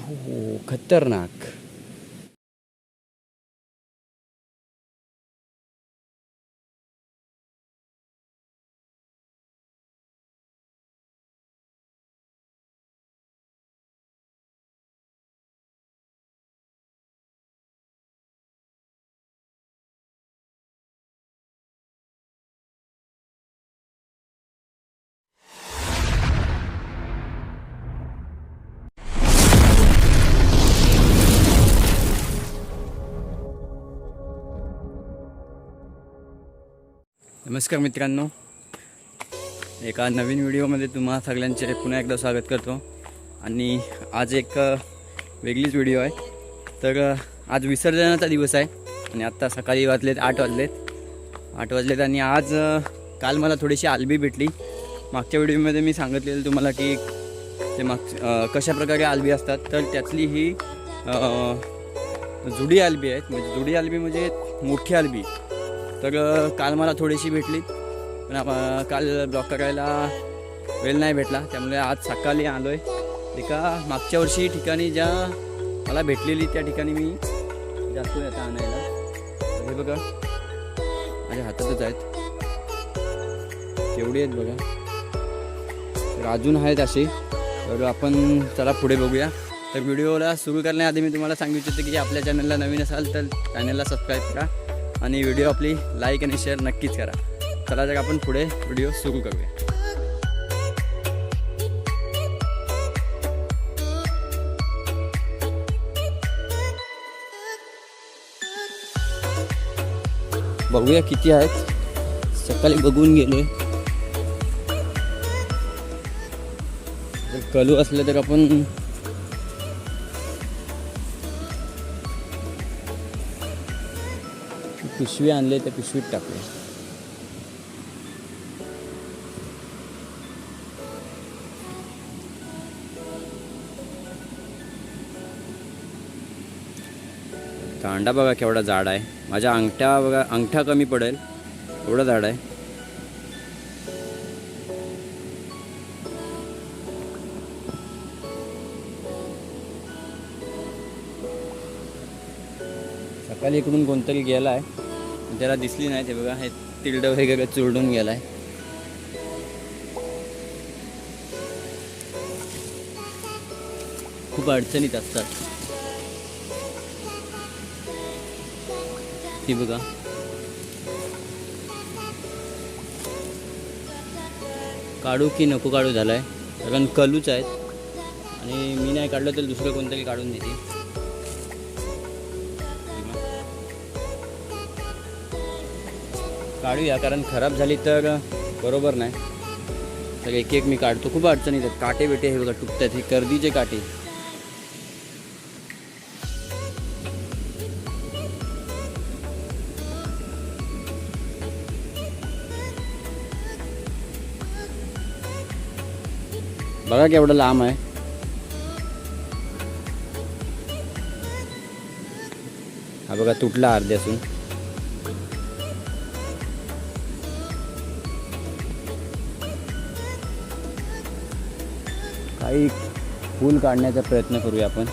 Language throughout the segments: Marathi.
हो खतरनाक. नमस्कार मित्रांनो, एका नवीन व्हिडिओमध्ये तुम्हा सगळ्यांचे पुन्हा एकदा स्वागत करतो. आणि आज एक वेगळीच व्हिडिओ आहे. तर आज विसर्जनाचा दिवस आहे आणि आत्ता सकाळी वाजलेत 8 वाजलेत आणि आज काल मला थोडीशी आलबी भेटली. मागच्या व्हिडिओमध्ये मी सांगितलेलं तुम्हाला की ते कशा प्रकारे आलबी असतात. तर त्यातली ही जुडी आलबी आहेत. म्हणजे जुडी आलबी म्हणजे मोठी आलबी. तर काल मला थोडीशी भेटली, पण काल ब्लॉक करायला वेळ नाही भेटला. त्यामुळे आज सकाळी आलो आहे. एका मागच्या वर्षी ठिकाणी ज्या मला भेटलेली त्या ठिकाणी मी जातो आहे आता आणायला. हे बघा माझ्या हातातच आहेत, केवढी आहेत बघा. तर अजून आहेत असे. तर आपण चला पुढे बघूया. तर व्हिडिओला सुरू करण्याआधी मी तुम्हाला सांगू इच्छितो की आपल्या चॅनलला नवीन असाल तर चॅनलला सबस्क्राईब करा आणि व्हिडिओ आपली लाईक आणि शेअर नक्कीच करा. चला तर आपण पुढे व्हिडिओ सुरू करूया. बघूया किती आहेत. सकाळी बघून गेलोय. कलू असलं तर आपण पिशवी आणले त्या पिशवीत टाकले. कांडा बघा केवढा जाड आहे. माझ्या अंगठ्या बघा, अंगठा कमी पडेल एवढा जाड आहे. सकाळी इकडून कोणतरी गेला आहे, त्याला दिसली नाही. ते बघा हे तिरड वगैरे चुरडून गेलाय. खूप अडचणीत असतात. ती बघा काढू की नको काढू झालाय, कारण कलूच आहेत आणि मी नाही काढलं तर दुसरं कोणतरी काढून देते. काढूया, कारण खराब झाली तर बरोबर नाही. तर एक एक मी काढतो. खूप अडचणीत आहेत. काटे बेटे हे बघा तुटतात. हे कर्दीचे काटे. बघा केवढं लांब आहे. हा बघा तुटला अर्ध्यासून. काही फूल काढण्याचा प्रयत्न करूया आपण.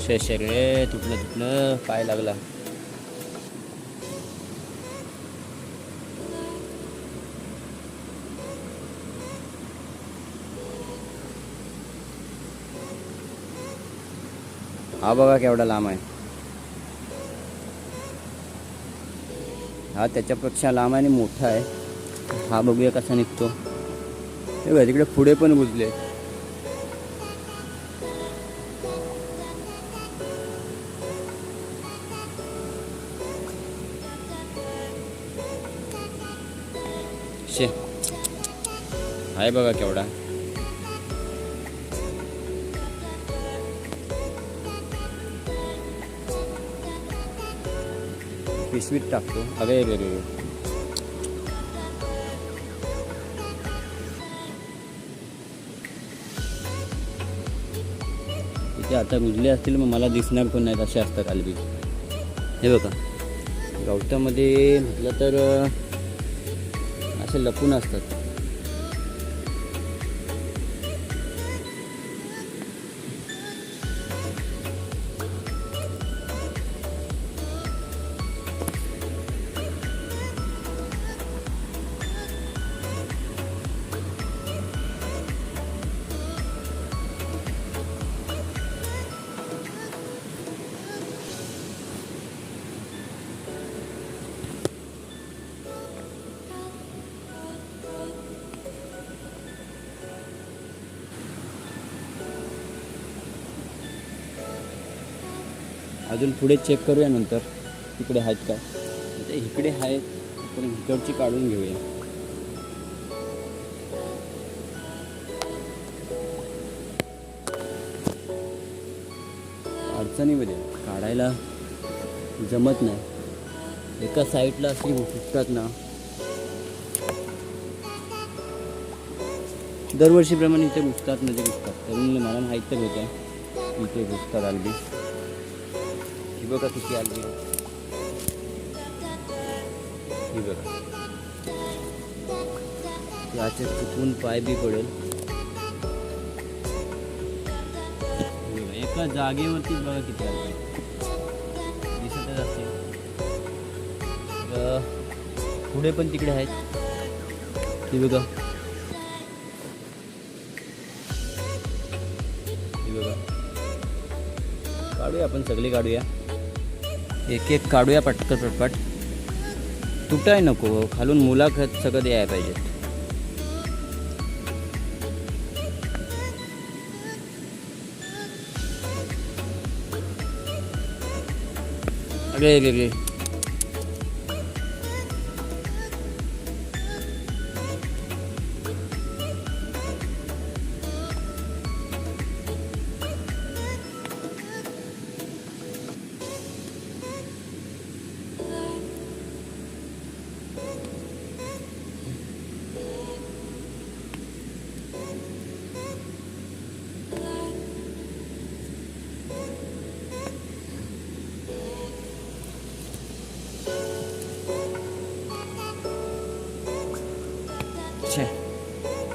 शेषे रे तुटलं पाय लागला. हा बघा केवढा लांब आहे. हा त्याच्यापेक्षा लांब आहे आणि मोठा आहे. हा बघूया कसा निघतो. हे बघा तिकडे पुढे पण बुजले. शे आहे बघा केवढा. पिशवीत टाकतो. अरे रे रे, इथे आता रुजले असतील, मग मला दिसणार पण नाहीत. असे असतात आलबी. हे बघा गवतामध्ये म्हटलं तर असे लपून असतात. अजून पुढे चेक करूया नंतर तिकडे आहेत का. आता इकडे आहेत पण इकडची काढून घेऊया. अडचणीमध्ये काढायला जमत नाही. एका साईडला अशी फुटतात ना. दरवर्षीप्रमाणे इथे घुसतात म्हणजे घुसतात. तरी मला माहीत तर होतं इथे घुसतात आलबी. ही बघा किती आलबी. ही बघा याचे चुकून पाय बी पडेल. एका जागेवरतीच बघा किती आलबी दिसतच असते. पुढे पण तिकडे आहेत. ही बघा काढूया आपण सगळे काढूया. एक एक काढूया पटपट. तुटाय नको. खालून मुलाखत सगळं यायला पाहिजे. अगे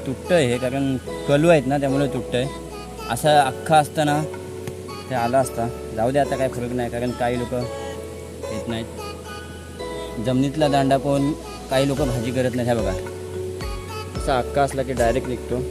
तुटतंय हे कारण कलू आहेत ना त्यामुळे तुटतंय. असा अख्खा असताना ते आला असता. जाऊ दे आता काय फरक नाही कारण काही लोक येत नाहीत. जमिनीतला दांडा पण काही लोक भाजी करत नाही. बघा असा अख्खा असला की डायरेक्ट निघतो.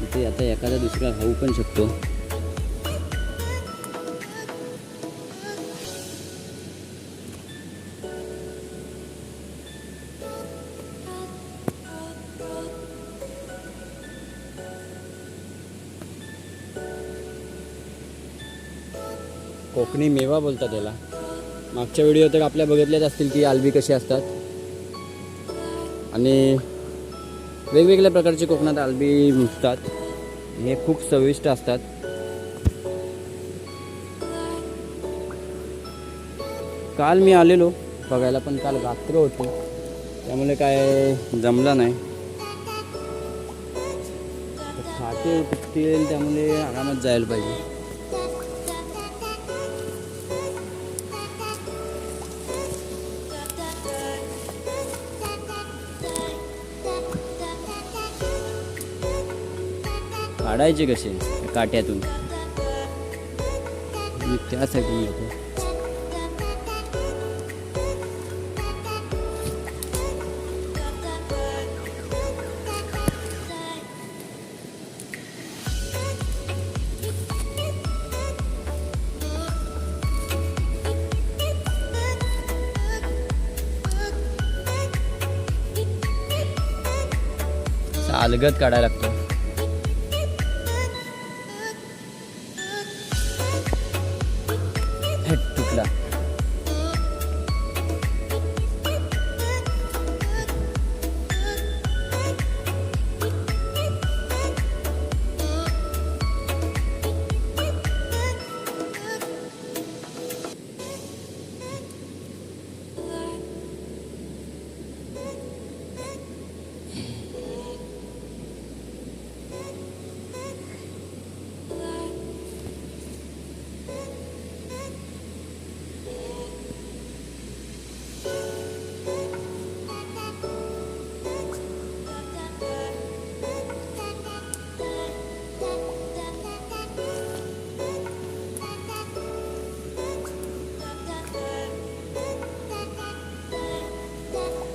इथे आता एखादा दुसरा होऊ पण शकतो. कोकणी मेवा बोलतात त्याला. मागच्या व्हिडिओ तर आपल्या बघितल्याच असतील की आलबी कशी असतात. आणि वेगवेगळ्या प्रकारचे कोकणात आलबी मिळतात. हे खूप चविष्ट असतात. काल मी आलेलो बघायला पण काल रात्र होती त्यामुळे काय जमलं नाही. खाते टिकतील त्यामुळे आरामात जायला पाहिजे. काढायचे कसे काट्यातून मी त्यासाठी येतो. अलगद काढायला लागतो. तुटला.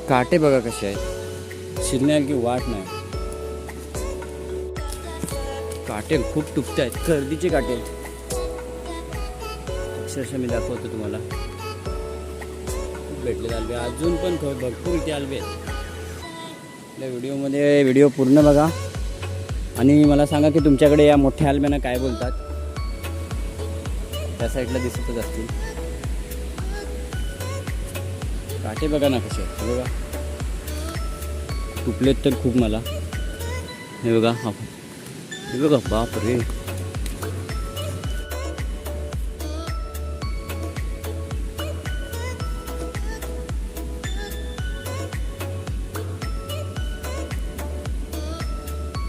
काटे बघा कसे आहेत, शिरण्याची वाट नाही. काटे खूप टुकते आहेत, खर्दीचे काटे आहेत. अक्षरशः मी दाखवतो तुम्हाला. खूप भेटले आलबे, अजून पण भरपूर इथे आलबे आहेत. आपल्या व्हिडिओमध्ये व्हिडिओ पूर्ण बघा आणि मला सांगा की तुमच्याकडे या मोठ्या आलब्यांना काय बोलतात. त्या साईडला दिसतच असतील. काटे बघा ना कसे आहेत, बघा तुपलेत तर खूप मला. हे बघा, हे बघा, बाप रे.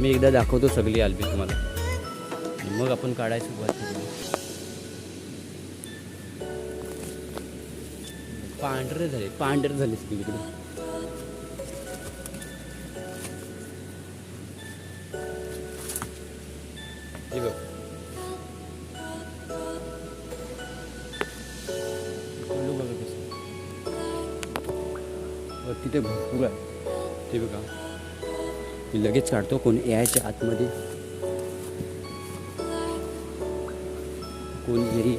मी एकदा दाखवतो सगळी आलबी तुम्हाला, मग आपण काढायला सुरुवात करू. पांढरे झाले तिकडे. हे बघ, बघा कसं वरती ते भरपूर आहे. ते बघा, मी लगेच काढतो. कोणी यायच्या आतमध्ये, कोणी घरी.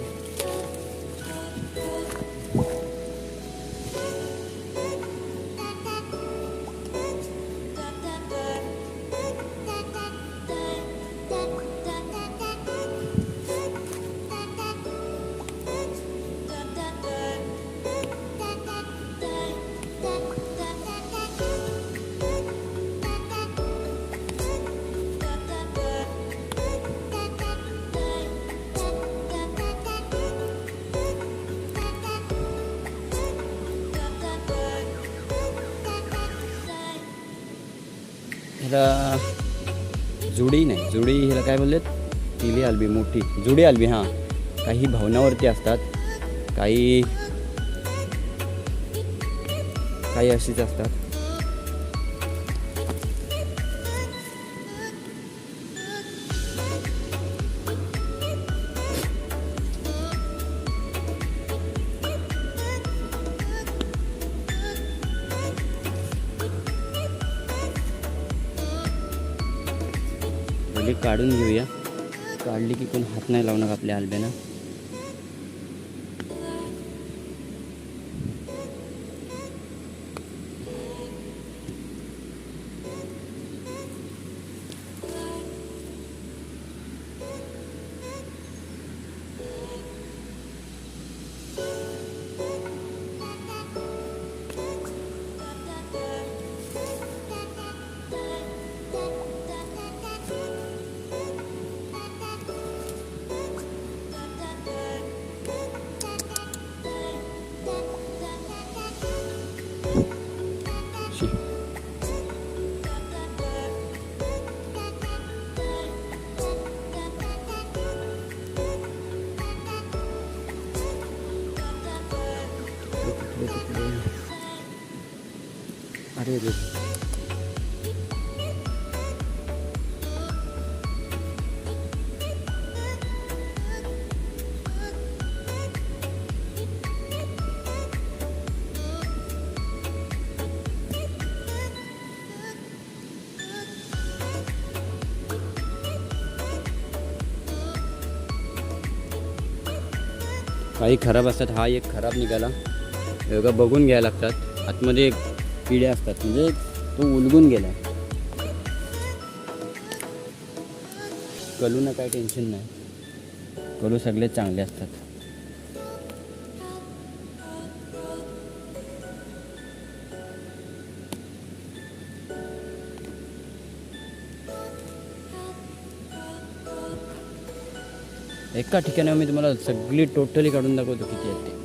ह्याला जुडी नाही, जुडी ह्याला काय बोललेत, तिली आलबी, मोठी जुडी आलबी. हां, काही भावनावरती असतात, काही अशीच असतात. काढून घेऊया. काढली की कोण हात नाही लावणार आपल्या आलब्यानं. अरे रे, काही खराब असतात. हा एक खराब निघाला. बघा, बघून घ्यायला लागतात. आतमध्ये किडे असतात, म्हणजे तो उलगून गेला. कलूना काय टेन्शन नाही, कलू सगळे चांगले असतात. एका ठिकाणी मी तुम्हाला सगळी टोटली काढून दाखवतो किती आहेत ते.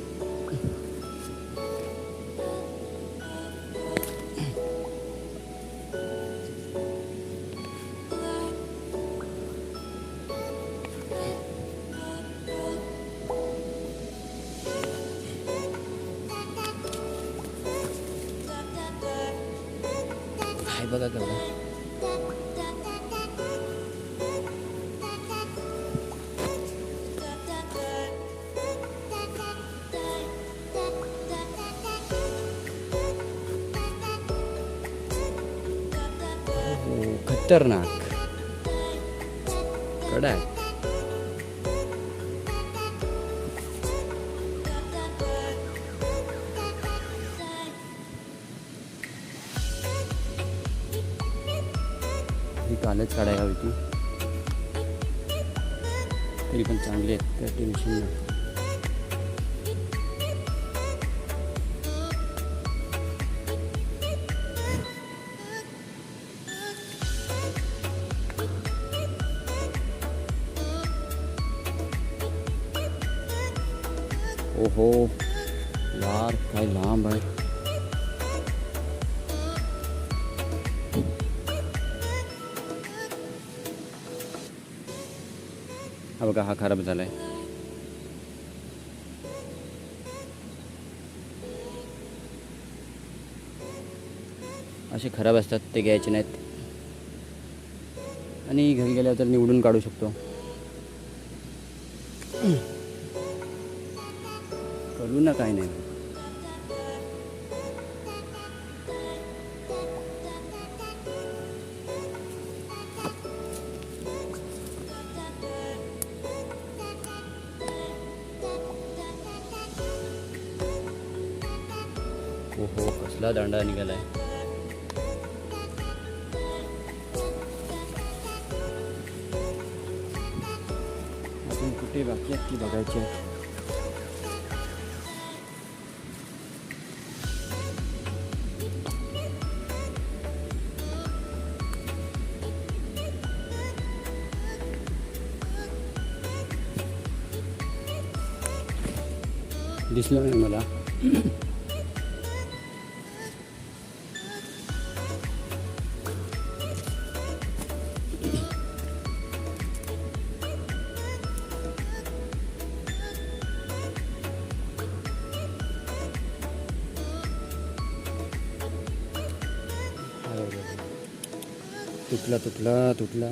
हाय बघा केवढा. खतरनाक कडा आहे. ही कालच काढायला होती तरी पण चांगली आहेत, काय टेन्शन नाही. ओहो यार काय लांब आहे. हा बघा, हा खराब झालाय. असे खराब असतात ते घ्यायचे नाहीत आणि घरी गेल्यावर तर निवडून काढू शकतो. करू ना, काय नाही. ओहो कसला दांडा निघालाय. अजून कुठे बाकी आहेत की बघायचे. दिसलं नाही मला. तुटला तुटला तुटला.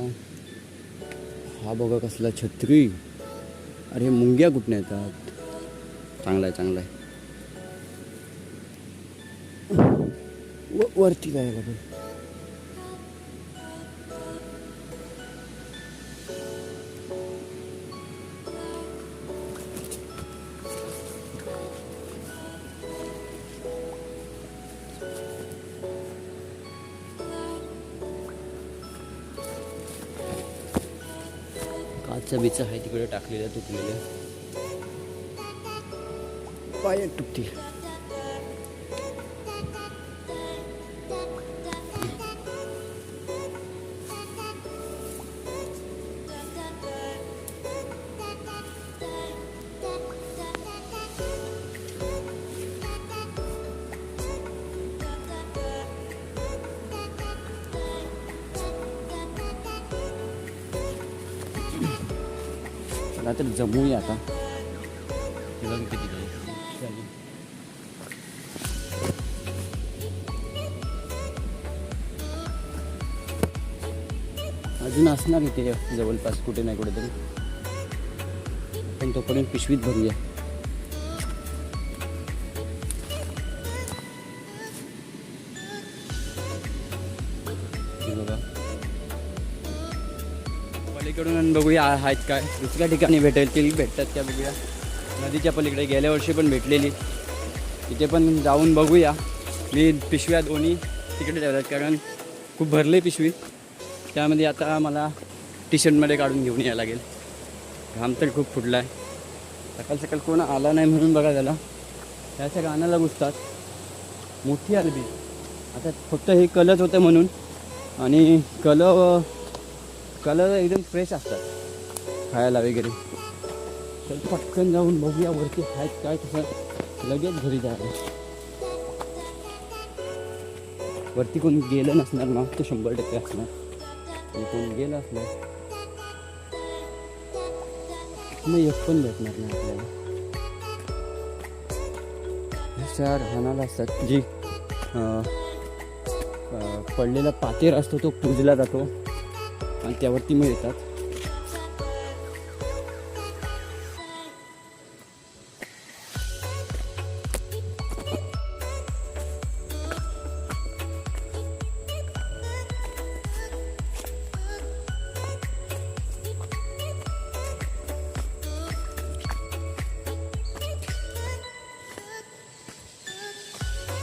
हा बघा कसला छत्री. अरे मुंग्या कुठून येतात. चांगला आहे चांगला आहे. वरती जायला पण काचचा बिचा आहे तिकडे टाकलेल्या तुटलेल्या. पाय तुटतील. चला तर जमूया आता. हे बघ किती झाली. अजून असणार इथे जवळपास कुठे नाही कुठेतरी. पण तोपर्यंत पिशवीत भरूया. बघा पलीकडून बघूया आहेत काय दुसऱ्या ठिकाणी भेटतात त्या बघूया. नदीच्या पलीकडे गेल्या वर्षी पण भेटलेली, तिथे पण जाऊन बघूया. मी पिशव्या दोन्ही तिकडे ठेवल्यात कारण खूप भरले पिशवी. त्यामध्ये आता मला टी शर्टमध्ये काढून घेऊन यायला लागेल. घाम तर खूप फुटला आहे. सकाळ सकाळ कोण आला नाही म्हणून बघा त्याला त्याच्या गाण्याला घुसतात. मोठी आली आता फक्त हे कलच होतं म्हणून. आणि कलर एकदम फ्रेश असतात खायला वगैरे. तर पटकन जाऊन बघूया वरती आहेत काय. तसं लगेच घरी जायला. वरती कोण गेलं नसणार ना, तो 100% असणार. आणि कोण गेलं असणार मग एक पण भेटणार नाही आपल्याला. ह्या राहणाला असतात जी पडलेला पातेर असतो तो पूजला जातो आणि त्यावरती मिळतात.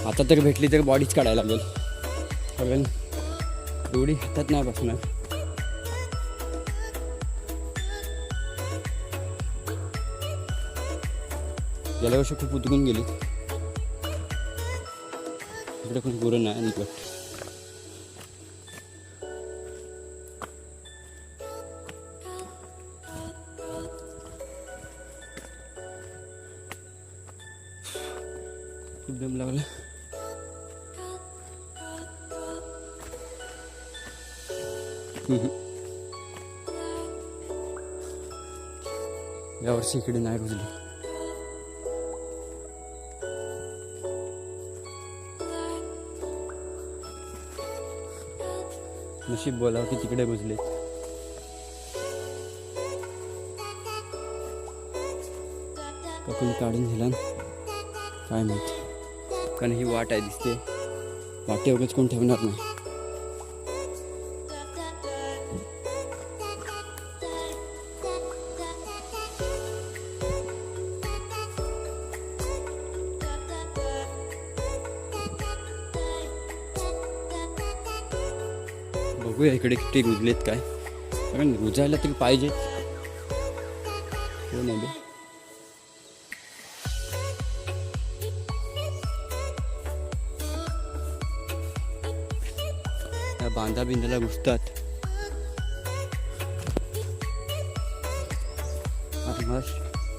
आता तर भेटली तर बॉडीच काढायला लागेल, कारण एवढी हातात नाही बसणार. गेल्या वर्षी खूप उतरून गेली. इकडे पण गुरं नाही निघत. खूप दम लागला. यावर्षी इकडे नाही रुजली. नशीब बोलावं की तिकडे रुजले. काकून काढून दिला काय माहिती, कारण ही वाट आहे दिसते. वाटे वगैरे कोण ठेवणार नाही. बघूया इकडे किती रुजलेत काय, कारण रुजायला तरी पाहिजेत. हो नाही त्या बांधा बिंदाला घुसतात.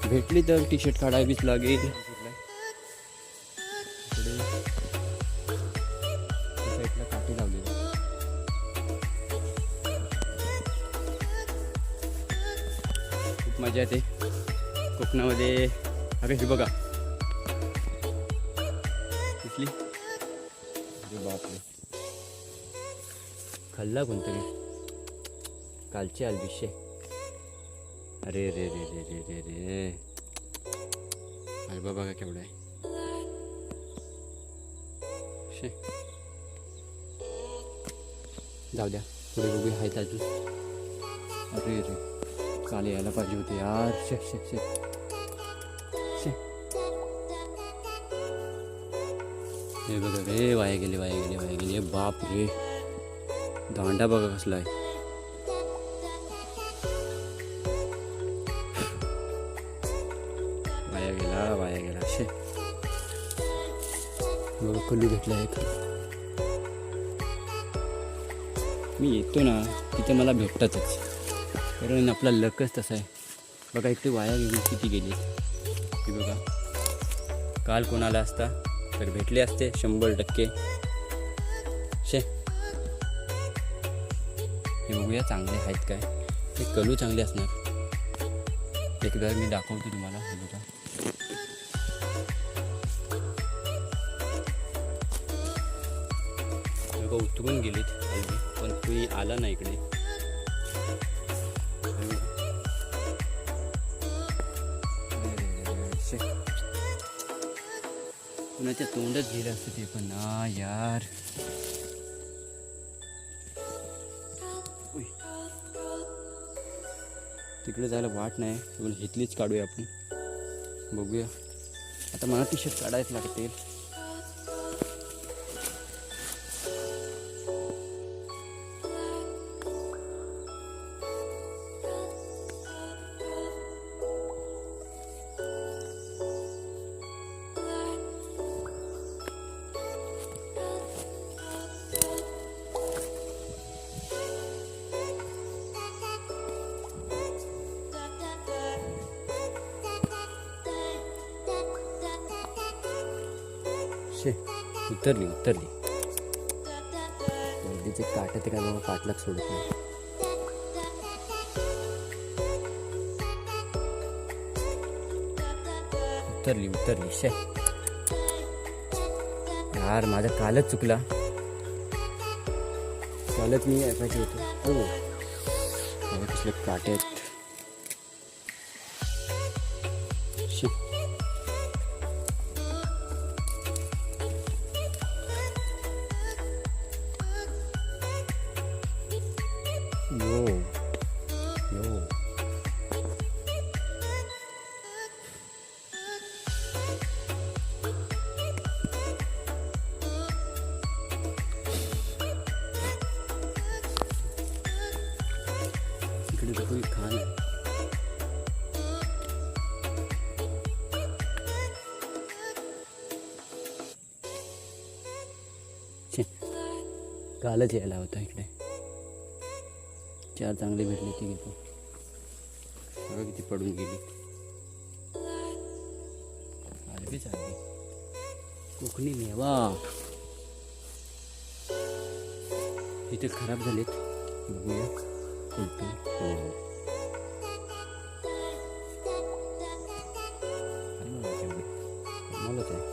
भेटली तर टी शर्ट काढावीच लागेल. साईडला काठी लावलेली. खूप मजा येते कोकणामध्ये. अरे हे बघा दिसली. बापरे, खाल्ला कोणतरी कालचे आलबिशे. अरे रे रे रे रे रे रे, अरे बाबा का केवढा आहे. शे जाऊ द्या, पुढे बघूया आहेत अजून. अरे रे, काल यायला पाहिजे होते यार. शे शे शे शे, हे बघा रे, वाया गेले वाया गेले वाया गेले. बाप रे, दांडा बघा कसला आहे. वाया गेला शे. बघा कल्लू भेटला एक. मी येतो ना तिथे मला भेटतातच, कारण आपला लकच तसा आहे. बघा इकडे वाया गेली किती गेली. ती बघा, काल कोणाला असता तर भेटले असते 100%. शे हे बघूया चांगले आहेत काय. हे कलू चांगले असणार. एकदा मी दाखवतो तुम्हाला. हे बघा उतरून गेलीत हलवी, पण कुणी आला नाही इकडे. कुणाच्या तोंडच गेलं असतं ते पण ना यार. तिकडे जायला वाट नाही, पण इथलीच काढूया आपण. बघूया आता. मला टी शर्ट काढायच लागतील. शे उतरली गर्दीचे काटे ते काय बाबा पाठलाग सोडत नाही. उतरली शे यार, माझा कालच चुकला. कालच मी पाहिजे होतो. हो कसले काटे आहेत. शे कालच यायला होता इकडे. 4 चांगले भेटले ते घेतो. बघा किती पडून गेली. आलबी चालली कोकणी मेवा. इथे खराब झालेत. बघूया कोणते. मलाच आहे.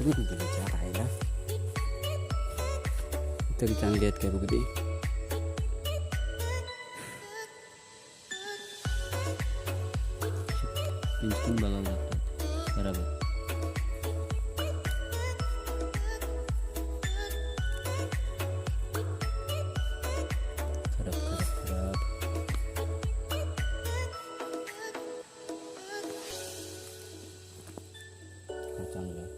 तुम्ही तुमच्या चहा खायला तरी चांगली आहेत काय बघू दे. पिंचून बघावं लागतात. बरोबर खराब खराब खराब. हा चांगला आहे.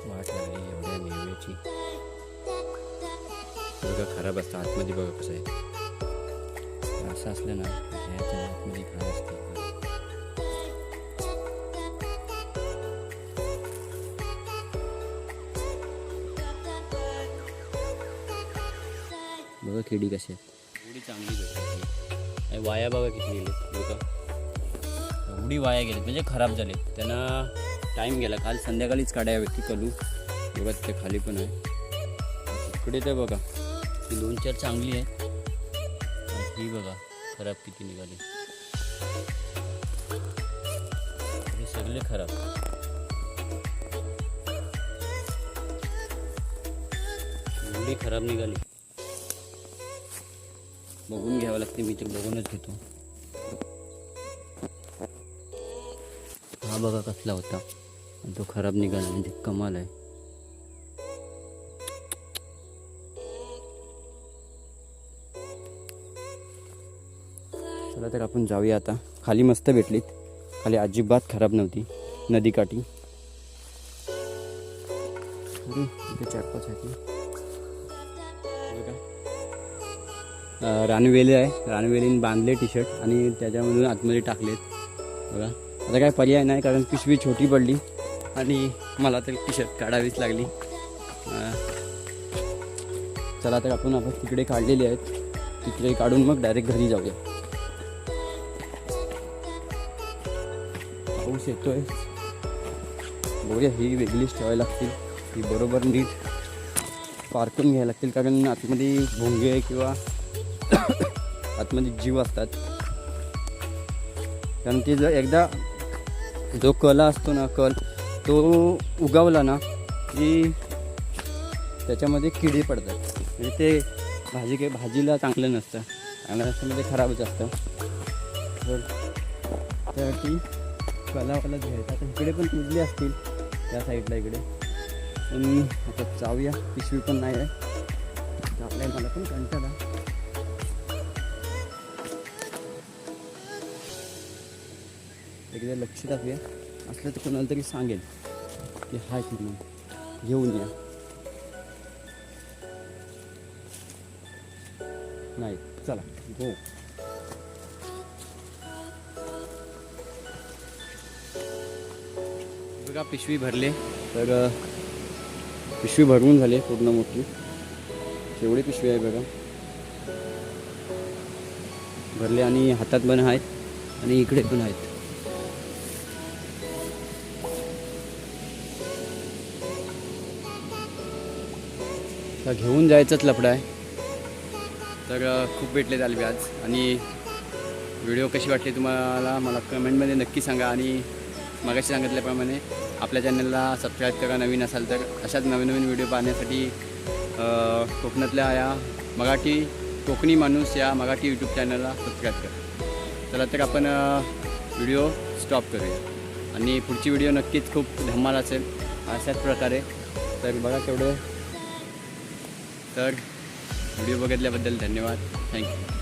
वाट लागली एवढ्या मेव्याची. बघा खराब असतं आतमध्ये. बघा कसं आहे. असं असलं ना ह्याच्या आतमध्ये खराब असते. बघा किडी कशी आहे. एवढी चांगली भेटली. वाया बघा किती गेले. बघा एवढी वाया गेलेत म्हणजे खराब झाले. त्यांना टाईम गेला. काल संध्याकाळीच काढावी ती कलू. बघा तिथे खाली पण आहे. इकडे तर बघा ही 2-4 चांगली आहे. ही बघा खराब किती निघाली. हे सगळे खराब. एवढी खराब निघाली. बघून घ्यावं लागते. मी तर बघूनच घेतो. हा बघा कसला होता आणि तो खराब निघाला म्हणजे कमाल आहे. चला तर आपण जाऊया आता. खाली मस्त भेटलीत. खाली अजिबात खराब नव्हती. नदीकाठी इथे 4-5 आहेत. रानवेली आहे. रानवेलीने बांधले टी-शर्ट आणि त्याच्यामधून आतमध्ये टाकलेत. बघा आता काय पर्याय नाही कारण पिशवी छोटी पडली आणि मला तरी टी-शर्ट काढावीच लागली. चला तर आपण तिकडे काढलेले आहेत. तिकडे काढून मग डायरेक्ट घरी जाऊया. पाऊस येतोय. बघूया ही वेगळीच ठेवायला लागतील. ही बरोबर नीट पारखून घ्यायला लागतील कारण आतमध्ये भोंगे किंवा आतमध्ये जीव असतात. कारण ते जर एकदा जो कला असतो ना कल तो उगवला ना की त्याच्यामध्ये किडे पडतात. म्हणजे ते भाजीला चांगलं नसतं. चांगलं असतं म्हणजे खराबच असतं. तर त्यासाठी कलावाला घ्यायचा. इकडे पण तुझले असतील त्या साईडला इकडे. पण आता जाऊया. पिशवी पण नाही आहे. आपल्या मला पण कंटाळा. एकदा लक्ष टाकूया. असलं तर कोणाला तरी सांगेल की हाय तुम्ही घेऊन या. नाही चला गो. बघा पिशवी भरले. तर पिशवी भरवून झाली पूर्ण मोठी. केवढी पिशवी आहे बघा भरले आणि हातात पण आहेत आणि इकडे पण आहेत. तर घेऊन जायचंच लफडा आहे. तर खूप भेटले झाले आज. आणि व्हिडिओ कशी वाटली तुम्हाला मला कमेंटमध्ये नक्की सांगा. आणि मगाशी सांगितल्याप्रमाणे आपल्या चॅनलला सबस्क्राईब करा नवीन असाल तर. अशाच नवीन नवीन व्हिडिओ पाहण्यासाठी कोकणातल्या या कोकणी माणूस या मराठी यूट्यूब चॅनलला सबस्क्राईब करा. चला तर आपण व्हिडिओ स्टॉप करूया. आणि पुढची व्हिडिओ नक्कीच खूप धमाल असेल अशाच प्रकारे. तर बघा केवढं. तर व्हिडिओ बघितल्याबद्दल धन्यवाद. थँक्यू.